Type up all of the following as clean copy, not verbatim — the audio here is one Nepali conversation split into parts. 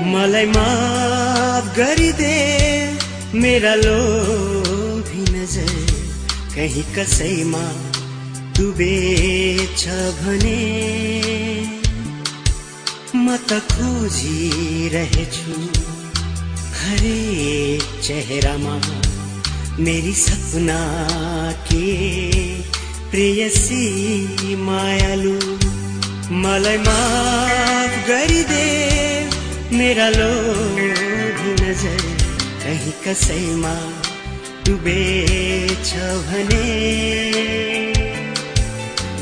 मलाई माफ गरिदे मेरा लोभी नजर कहीं कसैमा डुबेछ भने म त खोजिरहेछु हरेक चेहरामा मेरी सपना के प्रेयसी मायालु मलाई माफ गरिदे मेरा लोभी नजर कहीं कसैमा डुबेछ भने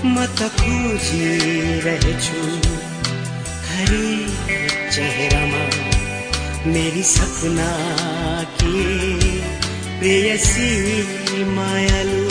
म त खोजिरहेछु हरेक चेहरामा मेरी सपना की प्रेयसी मायालु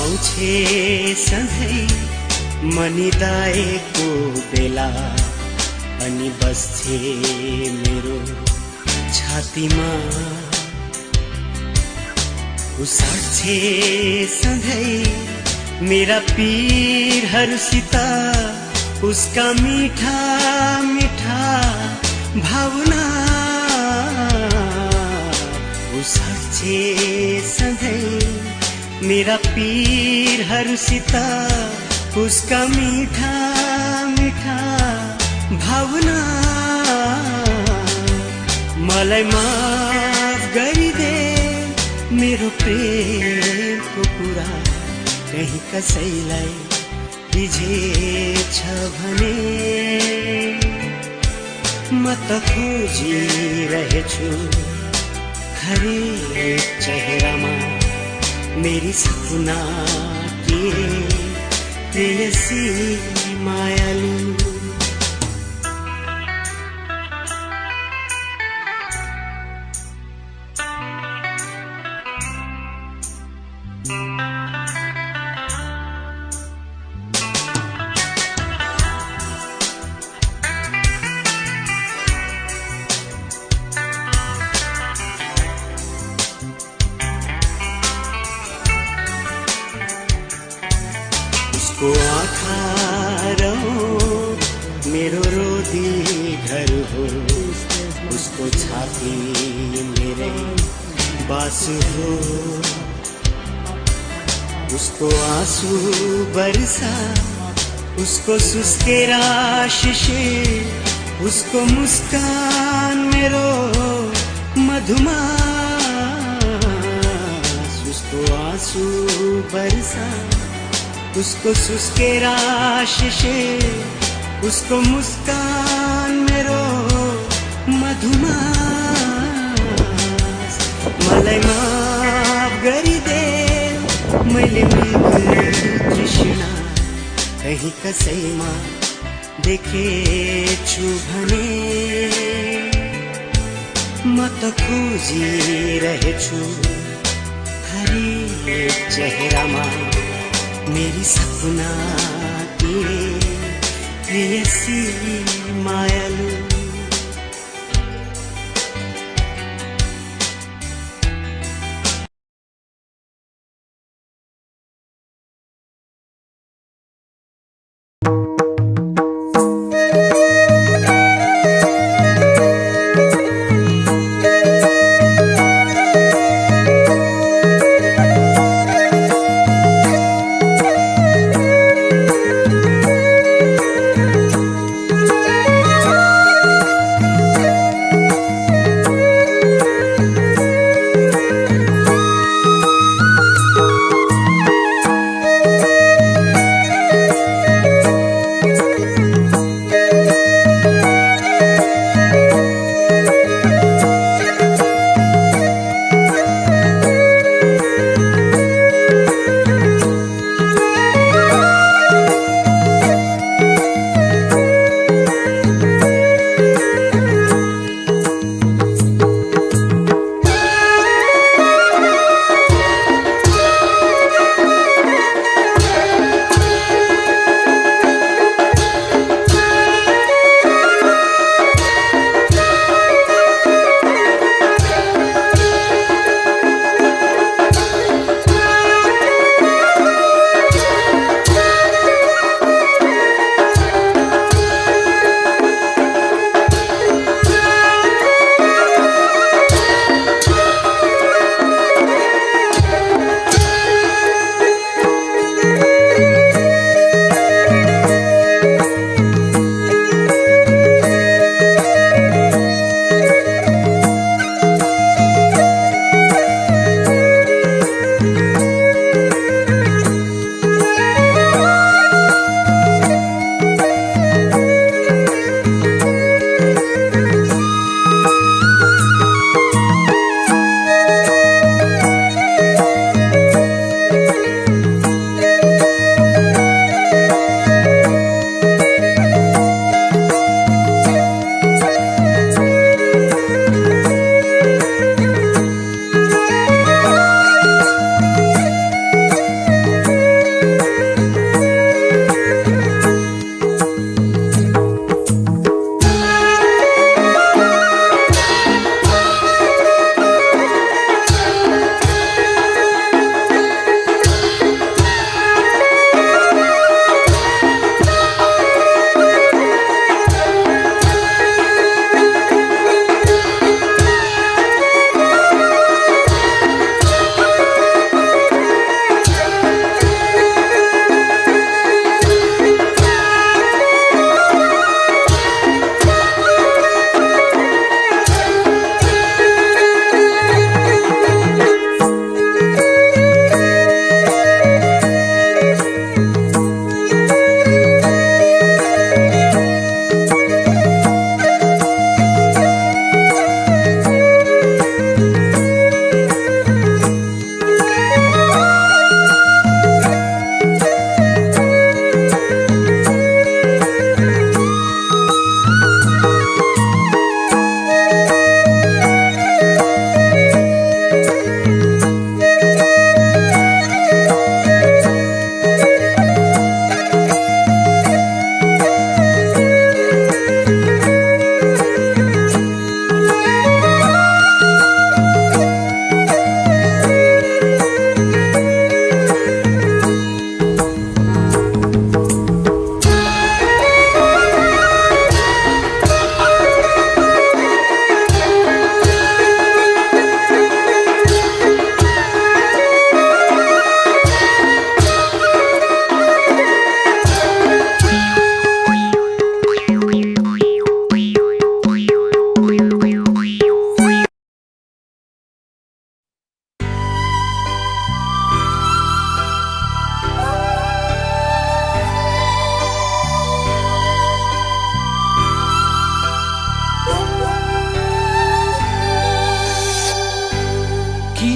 आउँछे सधैँ मनिदाएको बेला अनि बस्छे मेरो छातीमा उसाट्छे सधैँ मेरा पीरहरूसित उसका मीठा मीठा भावना उसाट्छे सधैँ मेरा पीरहरूसित उसका मीठा मीठा भावना मलाई माफ गरिदे मेरो प्रेमको कुरा कहीं कसैलाई बिझेछ भने म त खोजिरहेछु हरेक चेहरामा मेरी सपना की प्रेयसी मायालु उसको आँखा मेरो रोदी घर हो उसको छाती मेरे बासु हो उसको आंसू बरसा उसको सुस्केरा शिशिर उसको मुस्कान मेरो मधुमास उसको आंसू बरसा उसको सुस्केरा शिशिर उसको मुस्कान मेरो मधुमास मलाई माफ गरिदे मैले तृष्णा कहीं कसैमा देखेछु भने म त खोजिरहेछु हरेक चेहरामा मेरी सपना की प्रेयसी मायालु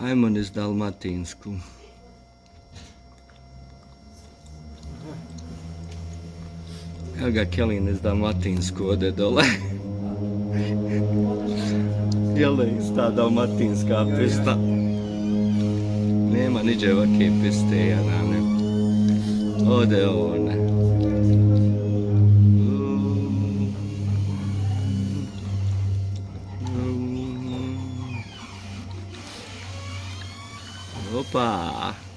Ajmo niz Dalmatinsku. Evo ga Kelly niz Dalmatinsku ode dole. Jel da je ista dalmatinska pista? Nema niđe ovake piste, jadane. Ode one. Opa!